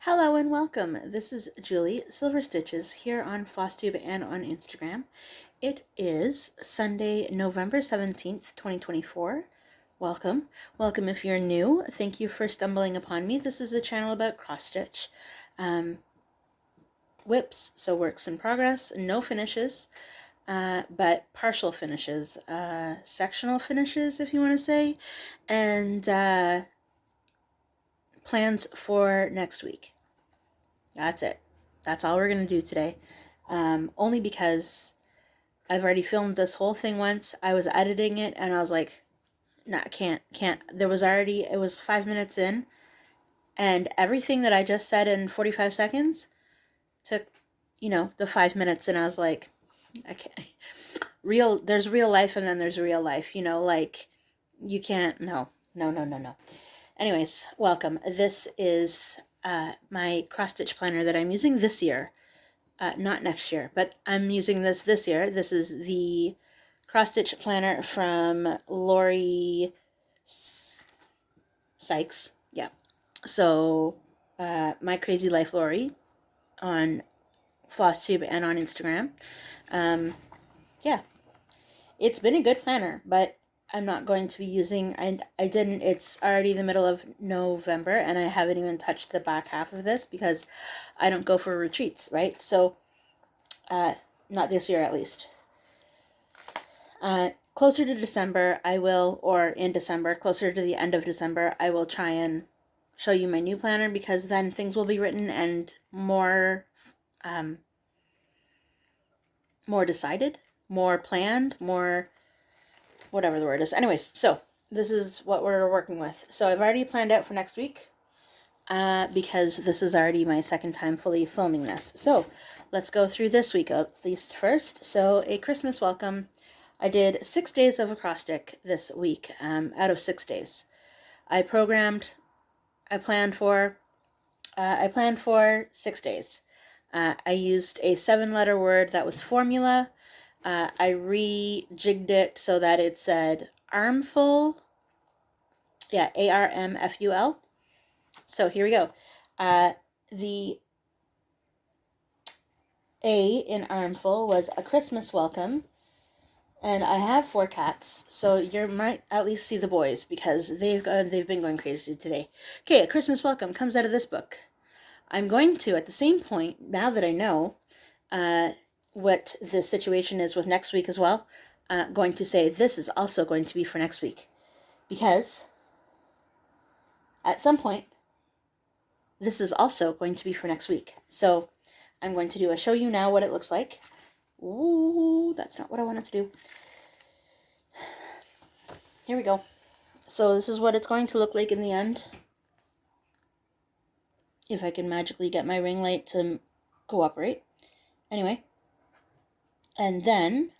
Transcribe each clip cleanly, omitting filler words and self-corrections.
Hello and welcome. This is Julie Silver Stitches here on Flosstube and on Instagram. It is Sunday, November 17th, 2024. Welcome. Welcome if you're new. Thank you for stumbling upon me. This is a channel about cross stitch. Whips, so works in progress, no finishes, but partial finishes, sectional finishes if you want to say, and plans for next week. That's it. That's all we're going to do today. Only because I've already filmed this whole thing once. I was editing it and I was like, nah, can't. It was 5 minutes in and everything that I just said in 45 seconds took, the 5 minutes, and I was like, I can't. There's real life and then there's real life, like you can't, no. Anyways, welcome. This is my cross-stitch planner that I'm using this year. Not next year, but I'm using this year. This is the cross-stitch planner from Lori Sykes. Yeah. So, My Crazy Life Lori on Flosstube and on Instagram. Yeah. It's been a good planner, but I'm not going to be using, it's already the middle of November and I haven't even touched the back half of this because I don't go for retreats, right? So, not this year at least. Closer to December, I will, or in December, closer to the end of December, I will try and show you my new planner because then things will be written and more decided, more planned, more whatever the word is. Anyways, so this is what we're working with. So I've already planned out for next week because this is already my second time fully filming this. So let's go through this week at least first. So a Christmas welcome. I did 6 days of acrostic this week out of 6 days. I planned for 6 days. I used a 7-letter word that was formula. I rejigged it so that it said armful. Yeah, ARMFUL. So here we go. The A in armful was a Christmas welcome. And I have 4 cats, so you might at least see the boys because they've been going crazy today. Okay, a Christmas welcome comes out of this book. I'm going to, at the same point, now that I know what the situation is with next week as well, going to say this is also going to be for next week. Because at some point, this is also going to be for next week. So I'm going to show you now what it looks like. Ooh, that's not what I wanted to do. Here we go. So this is what it's going to look like in the end. If I can magically get my ring light to cooperate. Anyway. And then,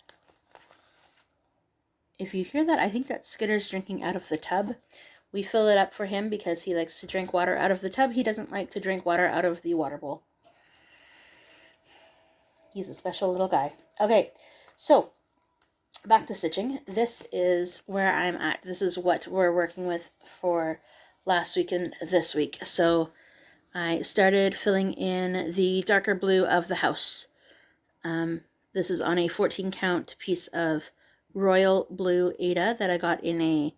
if you hear that, I think that Skitter's drinking out of the tub. We fill it up for him because he likes to drink water out of the tub. He doesn't like to drink water out of the water bowl. He's a special little guy. Okay, so back to stitching. This is where I'm at. This is what we're working with for last week and this week. So I started filling in the darker blue of the house. This is on a 14 count piece of royal blue Ada that I got in a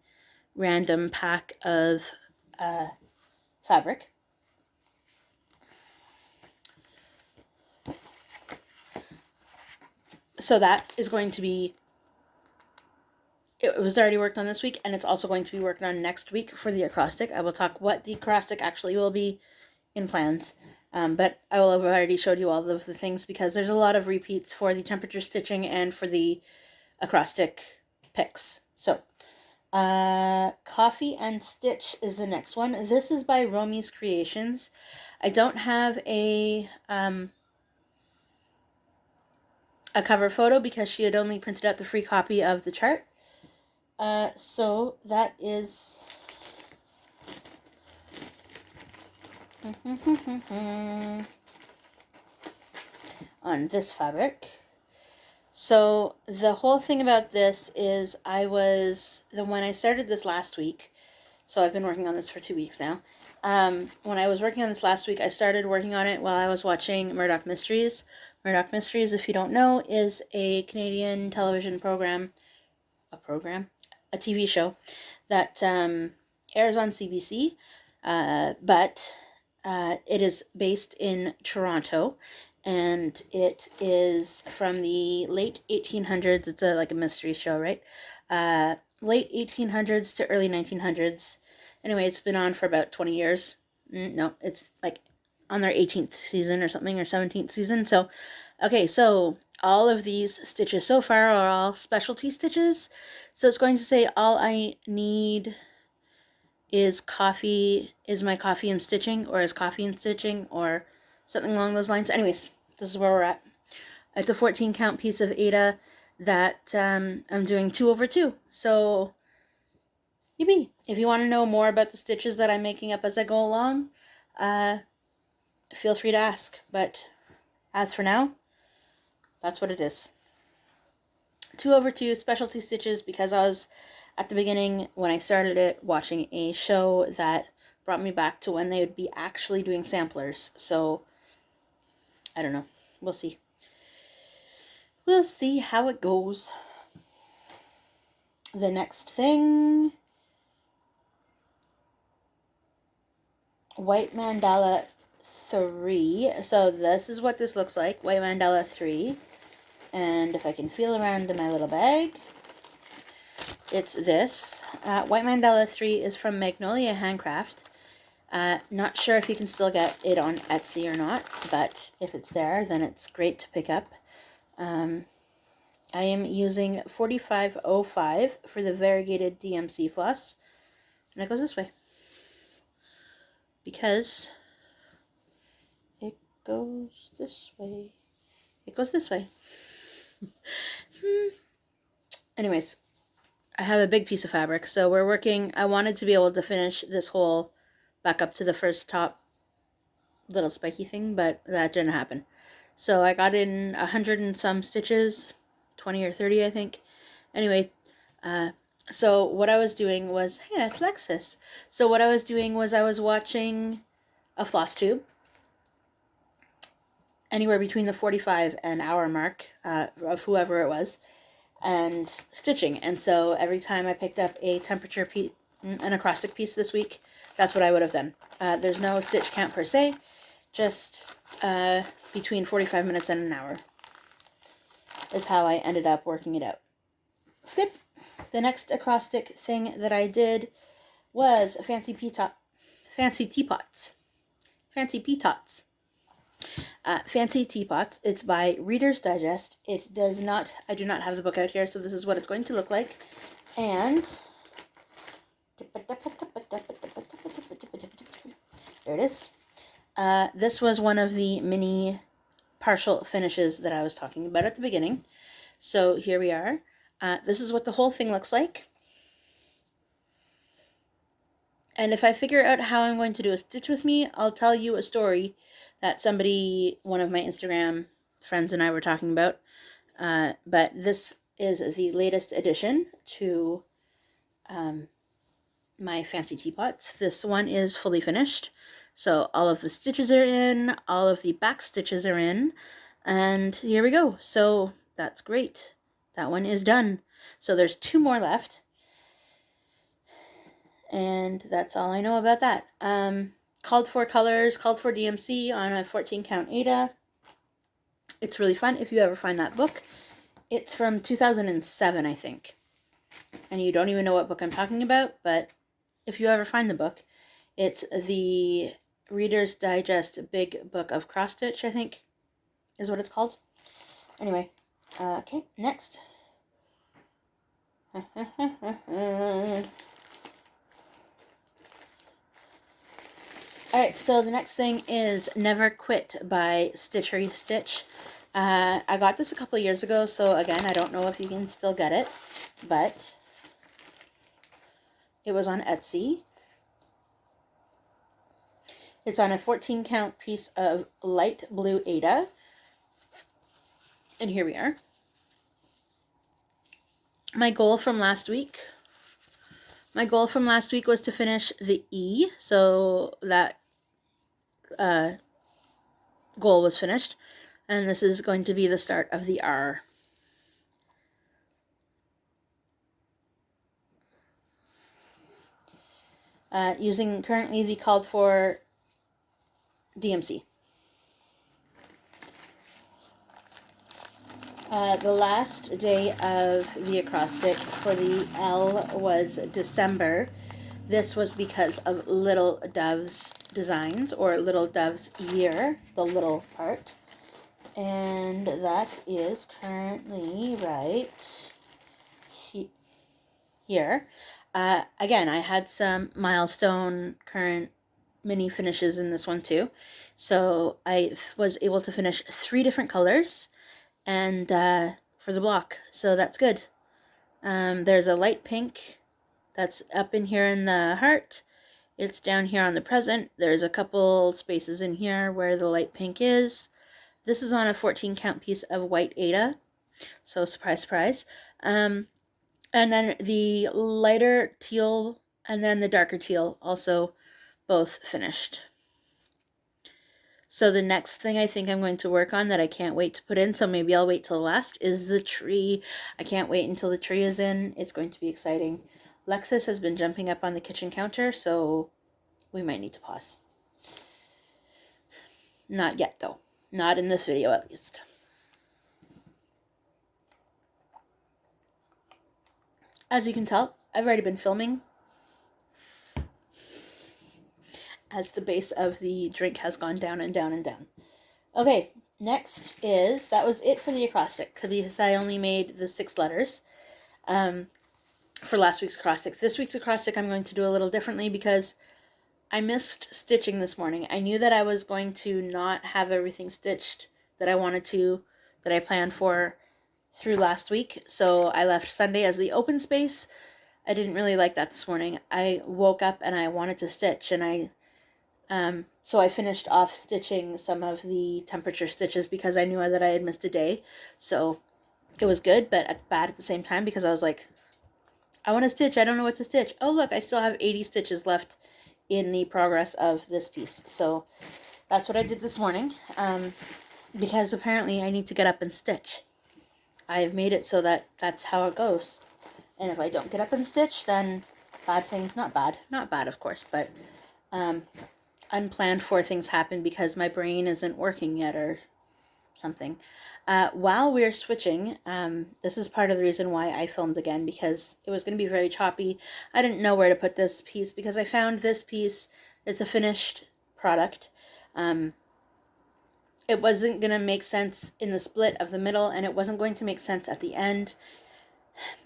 random pack of fabric. So that is going to be, it was already worked on this week, and it's also going to be worked on next week for the acrostic. I will talk what the acrostic actually will be in plans, but I will have already showed you all of the things because there's a lot of repeats for the temperature stitching and for the acrostic picks. So, Coffee and Stitch is the next one. This is by Romy's Creations. I don't have a cover photo because she had only printed out the free copy of the chart. So that is on this fabric. So the whole thing about this is when I started this last week, so I've been working on this for 2 weeks now, When I was working on this last week, I started working on it while I was watching Murdoch Mysteries. Murdoch Mysteries, if you don't know, is a Canadian television program, a TV show that airs on CBC, but it is based in Toronto, and it is from the late 1800s. It's like a mystery show, right? Late 1800s to early 1900s. Anyway, it's been on for about 20 years. No, it's like on their 18th season or something, or 17th season. So, okay, so all of these stitches so far are all specialty stitches. So it's going to say all I need is my coffee and stitching, or is coffee and stitching, or something along those lines. Anyways, this is where we're at. It's a 14 count piece of Ada that I'm doing 2 over 2. So, yippee! If you want to know more about the stitches that I'm making up as I go along, feel free to ask. But as for now, that's what it is. 2 over 2 specialty stitches, because I was at the beginning, when I started it, watching a show that brought me back to when they would be actually doing samplers. So, I don't know. We'll see. We'll see how it goes. The next thing, White Mandala 3. So this is what this looks like, White Mandala 3. And if I can feel around in my little bag, it's this. White Mandala 3 is from Magnolia Handcraft. Not sure if you can still get it on Etsy or not, but if it's there, then it's great to pick up. I am using 4505 for the variegated DMC floss, and it goes this way, because it goes this way. It goes this way. Anyways, I have a big piece of fabric, so we're working. I wanted to be able to finish this hole back up to the first top little spiky thing, but that didn't happen. So I got in 100 and some stitches, 20 or 30, I think. Anyway, so what I was doing was, hey, that's Lexus. So what I was doing was I was watching a Flosstube, anywhere between the 45 and hour mark of whoever it was, and stitching. And so every time I picked up a temperature piece, an acrostic piece this week, that's what I would have done. There's no stitch count per se, just between 45 minutes and an hour is how I ended up working it out. Flip. The next acrostic thing that I did was fancy teapots. Fancy teapots. It's by Reader's Digest. I do not have the book out here, so this is what it's going to look like. And there it is. This was one of the mini partial finishes that I was talking about at the beginning. So here we are. This is what the whole thing looks like. And if I figure out how I'm going to do a stitch with me, I'll tell you a story that one of my Instagram friends and I were talking about. But this is the latest addition to my fancy teapots. This one is fully finished. So all of the stitches are in, all of the back stitches are in, and here we go. So that's great. That one is done. So there's 2 more left. And that's all I know about that. Called for colors, called for DMC on a 14 count Ada. It's really fun if you ever find that book. It's from 2007, I think. And you don't even know what book I'm talking about, but if you ever find the book, it's the Reader's Digest Big Book of Cross Stitch, I think, is what it's called. Anyway, okay, next. Alright, so the next thing is Never Quit by Stitchery Stitch. I got this a couple years ago, so again, I don't know if you can still get it, but it was on Etsy. It's on a 14 count piece of light blue Ada. And here we are. My goal from last week My goal from last week was to finish the E, so that goal was finished. And this is going to be the start of the R. Using currently the called for DMC. The last day of the acrostic for the L was December. This was because of Little Dove's designs, or Little Dove's year, the little part. And that is currently right here. Again, I had some milestone current mini finishes in this one too. So I was able to finish 3 different colors and for the block. So that's good. There's a light pink that's up in here in the heart. It's down here on the present. There's a couple spaces in here where the light pink is. This is on a 14 count piece of white Ada. So surprise, surprise. And then the lighter teal and then the darker teal also both finished. So the next thing I think I'm going to work on that I can't wait to put in, so maybe I'll wait till last, is the tree. I can't wait until the tree is in. It's going to be exciting. Lexus has been jumping up on the kitchen counter, so we might need to pause. Not yet, though. Not in this video, at least. As you can tell, I've already been filming as the base of the drink has gone down and down and down. Okay, next is, that was it for the acrostic, because I only made the 6 letters for last week's acrostic. This week's acrostic I'm going to do a little differently because I missed stitching this morning. I knew that I was going to not have everything stitched that I wanted to, that I planned for through last week, so I left Sunday as the open space. I didn't really like that this morning. I woke up and I wanted to stitch, and so I finished off stitching some of the temperature stitches because I knew that I had missed a day. So it was good, but bad at the same time because I was like, I want to stitch. I don't know what to stitch. Oh, look, I still have 80 stitches left in the progress of this piece. So that's what I did this morning because apparently I need to get up and stitch. I've made it so that that's how it goes. And if I don't get up and stitch, then bad things, not bad of course, but unplanned for things happen because my brain isn't working yet or something. While we're switching, this is part of the reason why I filmed again, because it was going to be very choppy. I didn't know where to put this piece because I found this piece, it's a finished product. It wasn't going to make sense in the split of the middle, and it wasn't going to make sense at the end.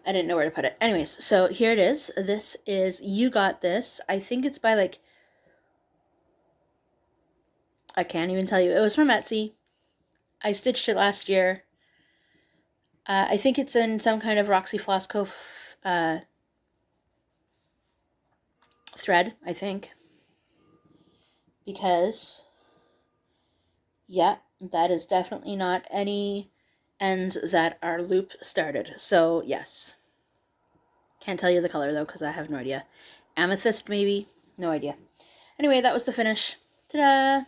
I didn't know where to put it. Anyways, so here it is. This is You Got This. I think it's by like, I can't even tell you. It was from Etsy. I stitched it last year. I think it's in some kind of Roxy Flosstube thread, I think. Because, yeah, that is definitely not any ends that are loop started. So, yes. Can't tell you the color, though, because I have no idea. Amethyst, maybe? No idea. Anyway, that was the finish. Ta-da!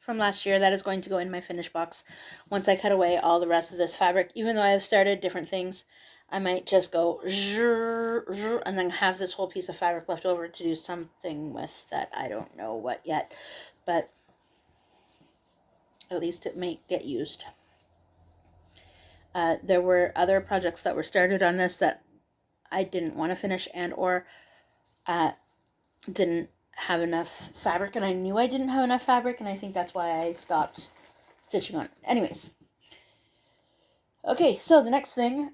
From last year. That is going to go in my finish box. Once I cut away all the rest of this fabric, even though I have started different things, I might just go and then have this whole piece of fabric left over to do something with that. I don't know what yet, but at least it may get used. There were other projects that were started on this that I didn't want to finish and or didn't have enough fabric, and I knew I didn't have enough fabric, and I think that's why I stopped stitching on it. Anyways. Okay, so the next thing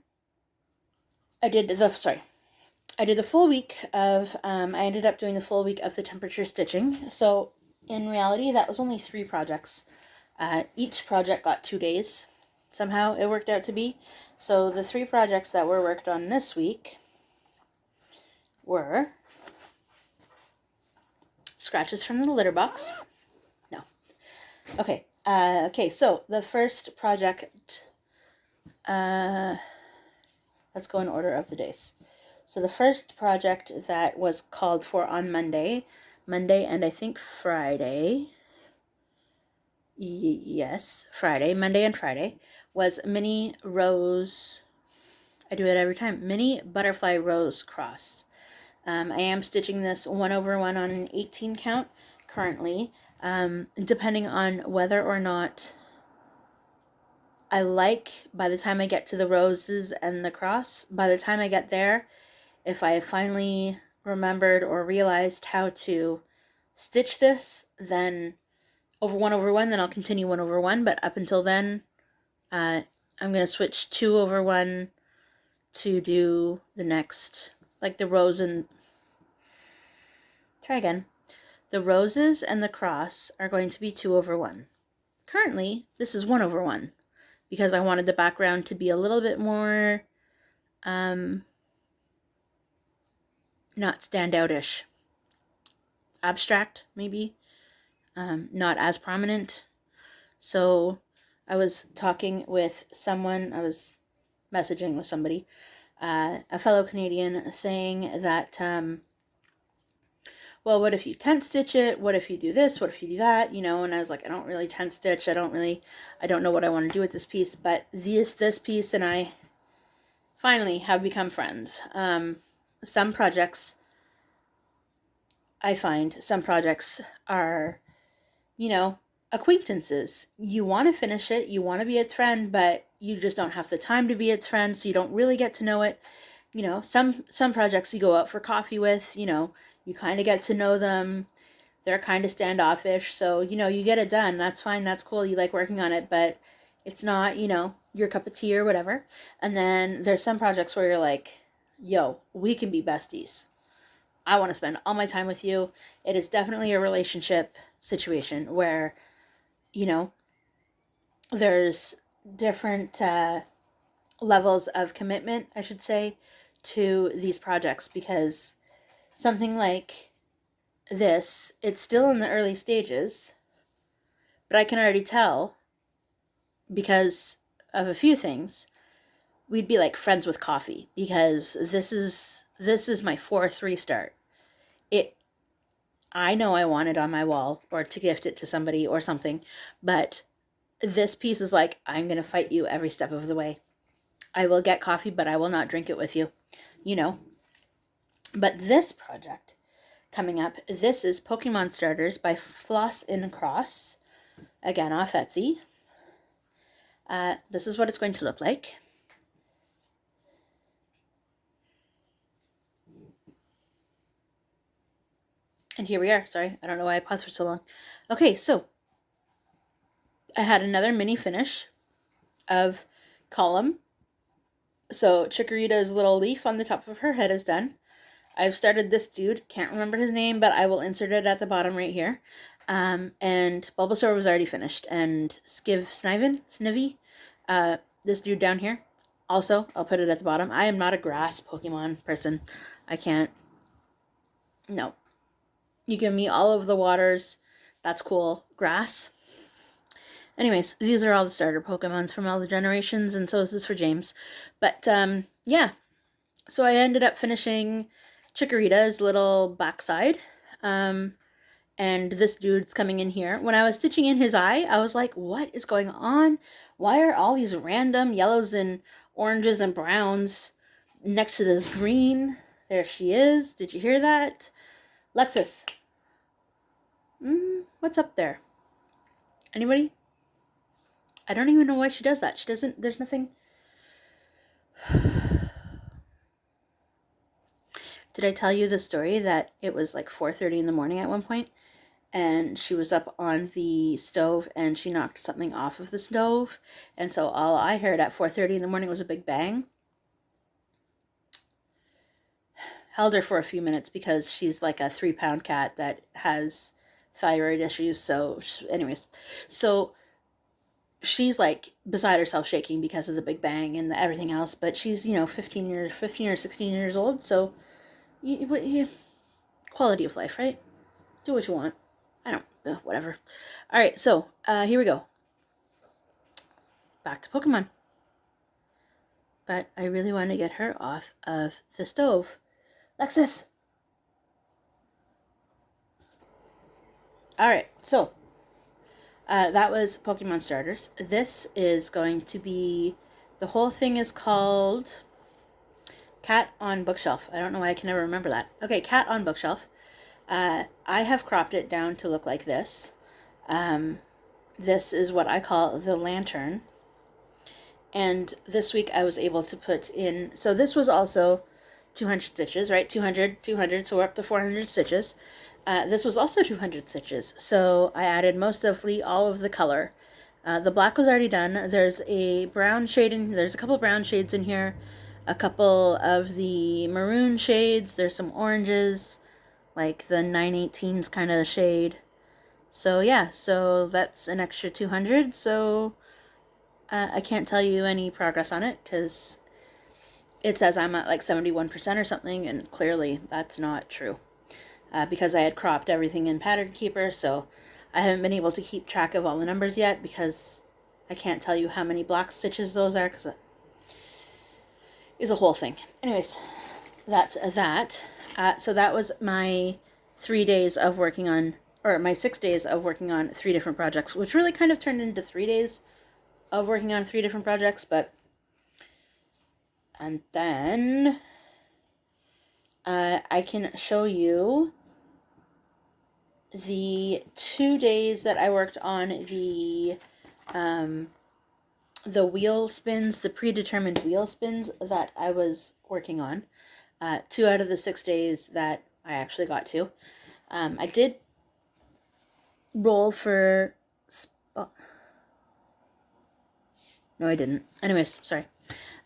I did the full week of, I ended up doing the full week of the temperature stitching. So in reality, that was only 3 projects. Each project got 2 days. Somehow it worked out to be. So the 3 projects that were worked on this week were scratches from the litter box. No. Okay. Okay, so the first project, let's go in order of the days. So the first project that was called for on Monday and I think Friday, yes, Friday, Monday and Friday, was mini rose, I do it every time, mini butterfly rose cross. I am stitching this 1/1 on an 18 count currently, depending on whether or not I like, by the time I get to the roses and the cross, by the time I get there, if I finally remembered or realized how to stitch this, then over 1/1, then I'll continue 1/1, but up until then, I'm going to switch 2/1 to do the next, like the rose and, try again. The roses and the cross are going to be 2/1. Currently, this is 1/1 because I wanted the background to be a little bit more, not standout-ish. Abstract, maybe. Not as prominent. So I was talking with someone, I was messaging with somebody, a fellow Canadian, saying that, well, what if you tent stitch it? What if you do this? What if you do that? You know, and I was like, I don't really tent stitch. I don't know what I want to do with this piece, but this piece and I finally have become friends. Some projects are, you know, acquaintances. You want to finish it, you want to be its friend, but you just don't have the time to be its friend, so you don't really get to know it. You know, some projects you go out for coffee with, you know, you kind of get to know them. They're kind of standoffish, so, you know, you get it done. That's fine, that's cool, you like working on it, but it's not, you know, your cup of tea or whatever. And then there's some projects where you're like, yo, we can be besties. I want to spend all my time with you. It is definitely a relationship situation where, you know, there's different levels of commitment, I should say, to these projects, because something like this, it's still in the early stages, but I can already tell, because of a few things, we'd be like friends with coffee, because this is my fourth restart. I know I want it on my wall or to gift it to somebody or something, but this piece is like, I'm going to fight you every step of the way. I will get coffee, but I will not drink it with you, you know. But this project coming up, this is Pokemon Starters by Floss in Cross, again off Etsy. This is what it's going to look like. And here we are. Sorry, I don't know why I paused for so long. Okay, so I had another mini finish of column. So Chikorita's little leaf on the top of her head is done. I've started this dude, can't remember his name, but I will insert it at the bottom right here. And Bulbasaur was already finished. And Snivy, this dude down here, also, I'll put it at the bottom. I am not a grass Pokemon person. I can't, no. You give me all of the waters, that's cool. Grass. Anyways, these are all the starter Pokemons from all the generations, and so is this for James. But, yeah. So I ended up finishing Chikorita's little backside. And this dude's coming in here. When I was stitching in his eye, I was like, what is going on? Why are all these random yellows and oranges and browns next to this green? There she is. Did you hear that? Lexus. What's up there? Anybody? I don't even know why she does that. She doesn't, there's nothing. Did I tell you the story that it was like 4:30 in the morning at one point, and she was up on the stove and she knocked something off of the stove, and so all I heard at 4:30 in the morning was a big bang? Held her for a few minutes because she's like a 3-pound cat that has thyroid issues. So anyways, so she's like beside herself shaking because of the big bang and everything else, but she's, you know, 15 or 16 years old, so quality of life, right? Do what you want. I don't, whatever. All right, so here we go. Back to Pokemon. but I really want to get her off of the stove. Lexus! Alright, so that was Pokemon starters. This is going to be, the whole thing is called Cat on Bookshelf. I don't know why I can never remember that. Okay, Cat on Bookshelf. I have cropped it down to look like this. This is what I call the lantern. And this week I was able to put in, so this was also 200 stitches, right? 200, 200, so we're up to 400 stitches. This was also 200 stitches, so I added mostly all of the color. The black was already done. There's a brown shading, there's a couple brown shades in here, a couple of the maroon shades, there's some oranges, like the 918's kind of shade. So yeah, so that's an extra 200, so I can't tell you any progress on it, because it says I'm at like 71% or something, and clearly that's not true. Because I had cropped everything in Pattern Keeper, so I haven't been able to keep track of all the numbers yet, because I can't tell you how many block stitches those are, because it is a whole thing. Anyways, that's that. So that was my 3 days of working on, or my 6 days of working on 3 different projects, which really kind of turned into 3 days of working on 3 different projects, but, and then I can show you the 2 days that I worked on the wheel spins, the predetermined wheel spins that I was working on. 2 out of the 6 days that I actually got to. I did roll for... No, I didn't. Anyways, sorry.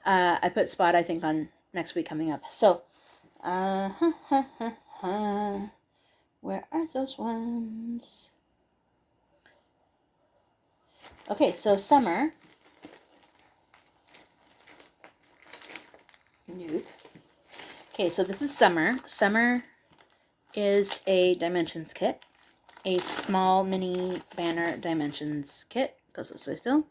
I put Spot, I think, on next week coming up. So, where are those ones? Okay, so summer. Nope. Okay, so this is summer. Summer is a dimensions kit. A small mini banner dimensions kit. Goes this way still.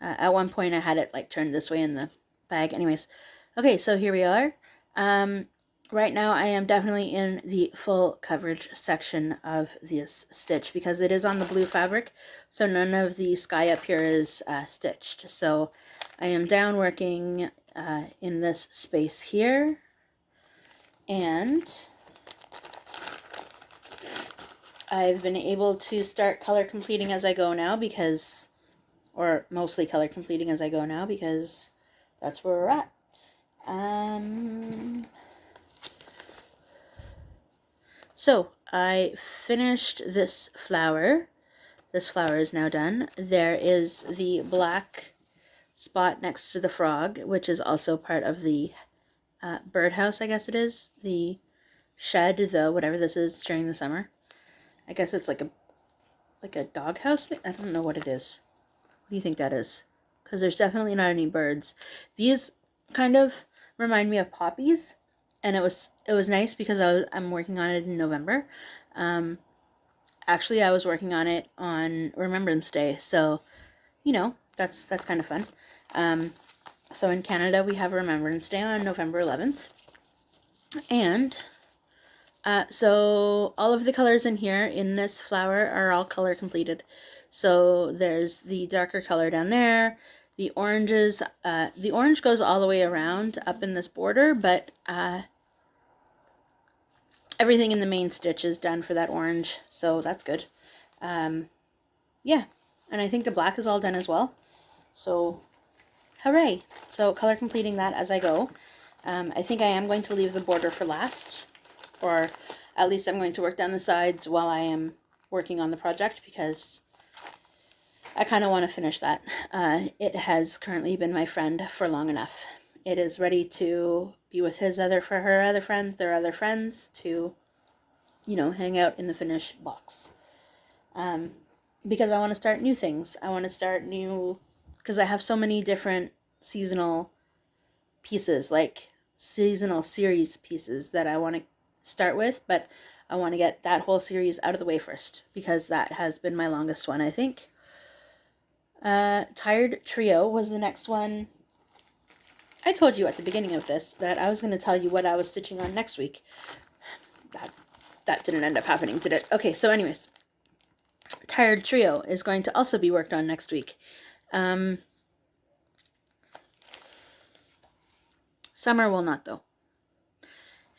At one point I had it like turned this way in the bag. Anyways. Okay, so here we are. Right now I am definitely in the full coverage section of this stitch because it is on the blue fabric, so none of the sky up here is stitched. So I am down working in this space here, and I've been able to start color completing as I go now because, or mostly color completing as I go now because that's where we're at. So I finished this flower. This flower is now done. There is the black spot next to the frog, which is also part of the birdhouse, I guess it is. The shed, the whatever this is during the summer. I guess it's like a doghouse. I don't know what it is. What do you think that is? Because there's definitely not any birds. These kind of remind me of poppies. And it was nice because I'm working on it in November. Actually, I was working on it on Remembrance Day, so you know that's kind of fun. So in Canada we have Remembrance Day on November 11th, and so all of the colors in here in this flower are all color completed. So there's the darker color down there. The oranges, the orange goes all the way around up in this border, but everything in the main stitch is done for that orange, so that's good. Yeah, and I think the black is all done as well. So, hooray! So color completing that as I go. I think I am going to leave the border for last, or at least I'm going to work down the sides while I am working on the project because I kind of want to finish that. It has currently been my friend for long enough. It is ready to be with her other friends, their other friends, to, you know, hang out in the finished box. Because I want to start new things. I want to start new, because I have so many different seasonal pieces, like seasonal series pieces that I want to start with, but I want to get that whole series out of the way first, because that has been my longest one, I think. Tired Trio was the next one I told you at the beginning of this that I was going to tell you what I was stitching on next week. That didn't end up happening, did it? Okay, so anyways, Tired Trio is going to also be worked on next week. Summer will not, though.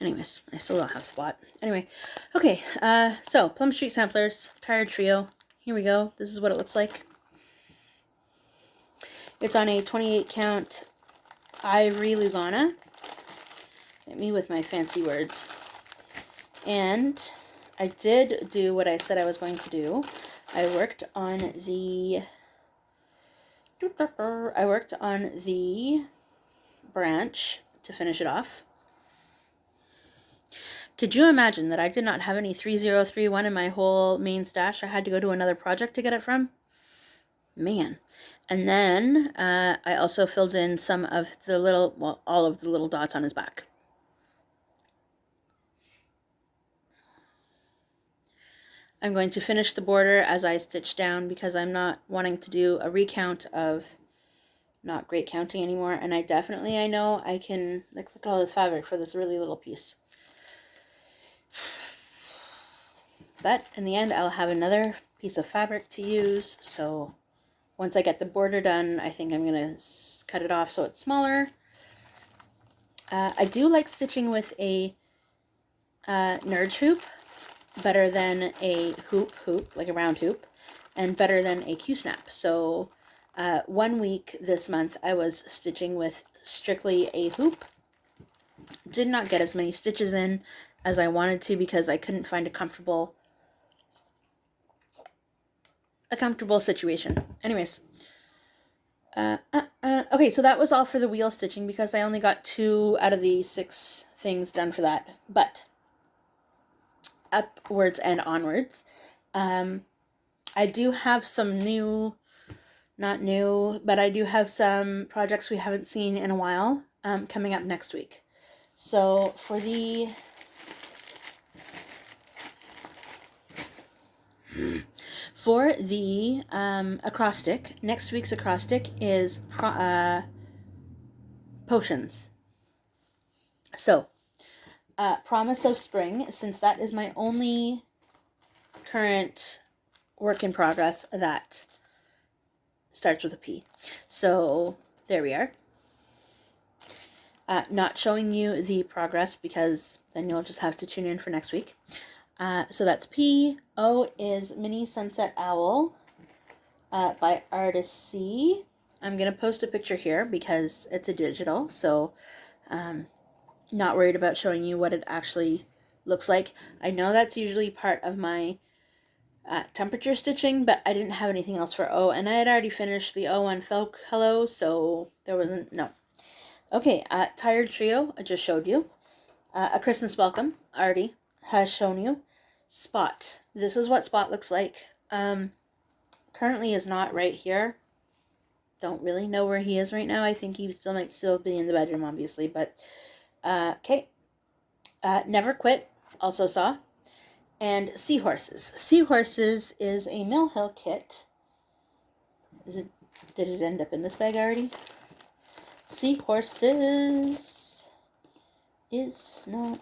Anyways, I still don't have Spot. Anyway, okay, so Plum Street Samplers, Tired Trio. Here we go. This is what it looks like. It's on a 28 count ivory Lugana. Get me with my fancy words. And I did do what I said I was going to do. I worked on the branch to finish it off. Could you imagine that I did not have any 3031 in my whole main stash? I had to go to another project to get it from? Man. And then I also filled in some of the little, well, all of the little dots on his back. I'm going to finish the border as I stitch down because I'm not wanting to do a recount of not great counting anymore. And I know I can, like, look at all this fabric for this really little piece. But in the end, I'll have another piece of fabric to use. So once I get the border done, I think I'm going to cut it off so it's smaller. I do like stitching with a nerd hoop better than a hoop, like a round hoop, and better than a Q-snap. So 1 week this month I was stitching with strictly a hoop. Did not get as many stitches in as I wanted to because I couldn't find a comfortable situation. Anyways, okay, so that was all for the wheel stitching because I only got 2 out of the 6 things done for that. But upwards and onwards, I do have some not new, but I do have some projects we haven't seen in a while coming up next week. So for the acrostic, next week's acrostic is potions. So, Promise of Spring, since that is my only current work in progress that starts with a P. So, there we are. Not showing you the progress because then you'll just have to tune in for next week. So that's P. O is Mini Sunset Owl by Artist C. I'm going to post a picture here because it's a digital, so not worried about showing you what it actually looks like. I know that's usually part of my temperature stitching, but I didn't have anything else for O, and I had already finished the O on Felk Hello, so there wasn't, no. Okay, Tired Trio, I just showed you. A Christmas Welcome, already has shown you. Spot. This is what Spot looks like. Currently is not right here. Don't really know where he is right now. I think he might still be in the bedroom, obviously, but okay. Never Quit, also saw. And Seahorses. Seahorses is a Mill Hill kit. Did it end up in this bag already? Seahorses is not.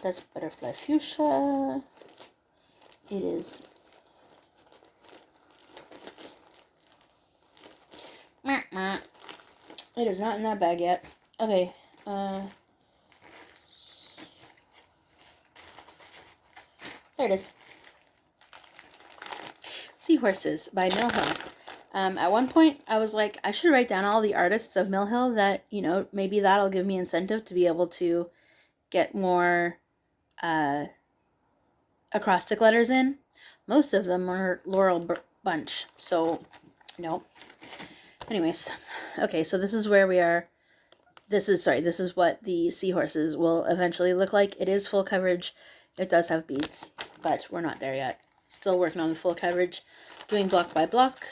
That's Butterfly Fuchsia. It is. It is not in that bag yet. Okay. There it is. Seahorses by Mill Hill. At one point, I was like, I should write down all the artists of Mill Hill that, maybe that'll give me incentive to be able to get more acrostic letters in. Most of them are Laurel Bunch, so no. Anyways, okay, so this is where we are. This is what the Seahorses will eventually look like. It is full coverage. It does have beads, but we're not there yet. Still working on the full coverage, doing block by block.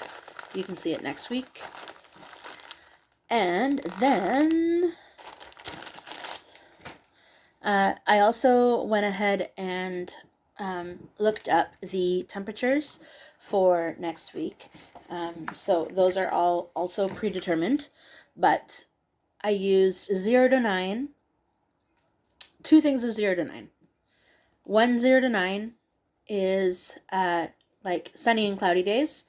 You can see it next week. And then I also went ahead and looked up the temperatures for next week. So those are all also predetermined, but I used 0 to 9, two things of 0 to 9. 0 to 9 is like sunny and cloudy days,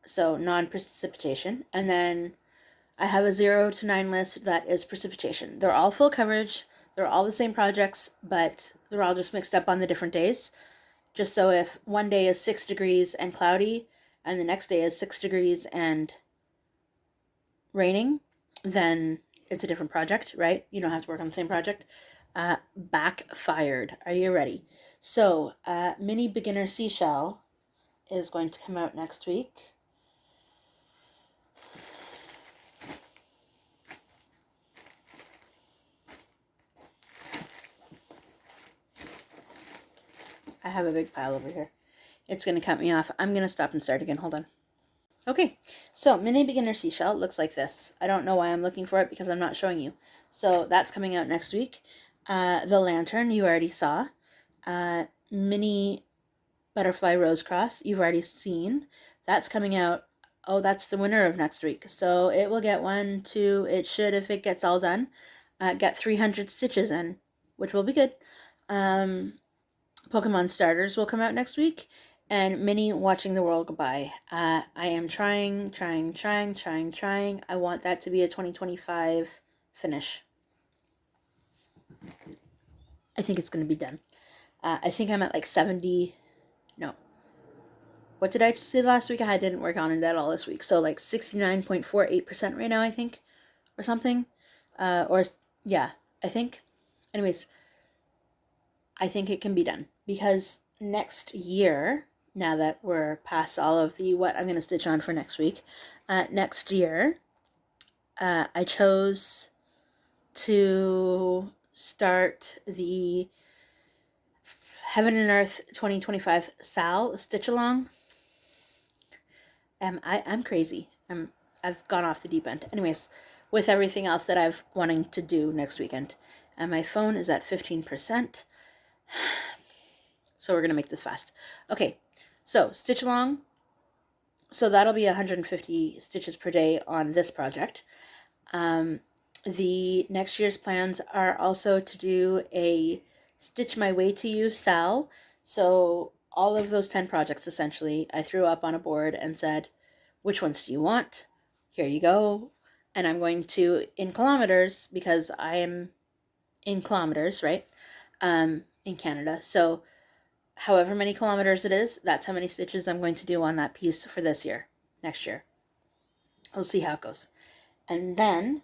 so non-precipitation. And then I have a 0 to 9 list that is precipitation. They're all full coverage. They're all the same projects, but they're all just mixed up on the different days. Just so if one day is 6 degrees and cloudy, and the next day is 6 degrees and raining, then it's a different project, right? You don't have to work on the same project. Backfired. Are you ready? So, Mini Beginner Seashell is going to come out next week. I have a big pile over here. It's going to cut me off. I'm going to stop and start again. Hold on. Okay, so Mini Beginner Seashell looks like this. I don't know why I'm looking for it because I'm not showing you. So that's coming out next week. The lantern you already saw. Mini Butterfly Rose Cross you've already seen. That's coming out. Oh, that's the winner of next week. So it will get it should, if it gets all done, get 300 stitches in, which will be good. Pokemon starters will come out next week. And Mini Watching the World Go By. I am trying. I want that to be a 2025 finish. I think it's going to be done. I think I'm at like 70. No. What did I say last week? I didn't work on it at all this week. So like 69.48% right now, I think. Or something. Yeah, I think. Anyways, I think it can be done. Because next year, now that we're past all of the what I'm going to stitch on for next week, next year, I chose to start the Heaven and Earth 2025 Sal Stitch Along. I'm crazy. I've gone off the deep end. Anyways, with everything else that I've wanting to do next weekend. And my phone is at 15%. So we're going to make this fast. Okay, so stitch along. So that'll be 150 stitches per day on this project. The next year's plans are also to do a Stitch My Way to You Sal. So all of those 10 projects, essentially, I threw up on a board and said, which ones do you want? Here you go. And I'm going to, in kilometers, because I am in kilometers, right? In Canada. So however many kilometers it is, that's how many stitches I'm going to do on that piece for this year, next year. We'll see how it goes. And then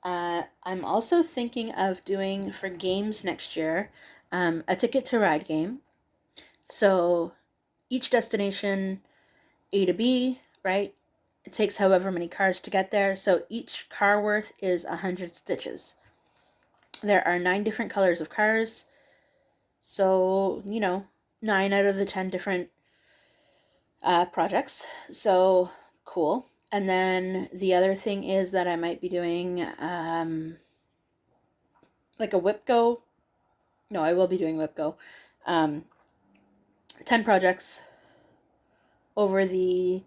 I'm also thinking of doing for games next year a Ticket to Ride game. So each destination, A to B, right? It takes however many cars to get there. So each car worth is 100 stitches. There are 9 different colors of cars. So, 9 out of the 10 different projects. So cool. And then the other thing is that I might be doing like a whip go. No, I will be doing whip go. 10 projects over the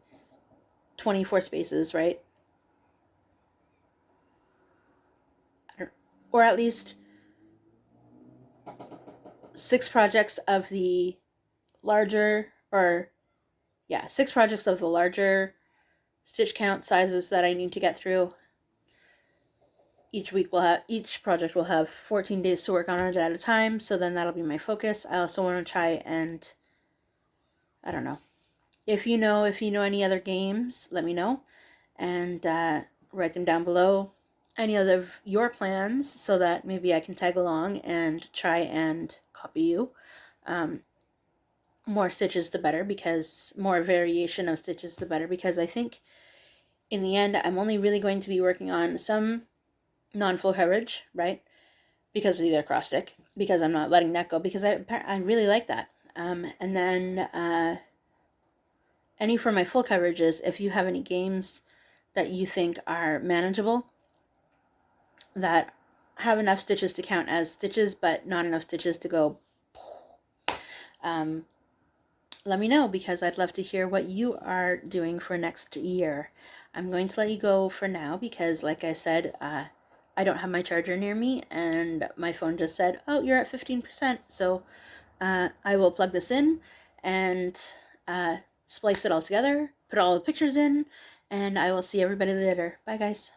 24 spaces, right? Or at least 6 projects of the larger, 6 projects of the larger stitch count sizes that I need to get through. Each project will have 14 days to work on it at a time, so then that'll be my focus. I also want to try and, I don't know. If you know any other games, let me know, and write them down below. Any other of your plans, so that maybe I can tag along and try and copy you. More stitches the better, because more variation of stitches the better, because I think in the end I'm only really going to be working on some non-full coverage, right? Because of the cross stick, because I'm not letting that go, because I really like that. And then any for my full coverages, if you have any games that you think are manageable, that have enough stitches to count as stitches, but not enough stitches to go, let me know, because I'd love to hear what you are doing for next year. I'm going to let you go for now, because like I said, I don't have my charger near me, and my phone just said, oh, you're at 15%, so I will plug this in and splice it all together, put all the pictures in, and I will see everybody later. Bye, guys.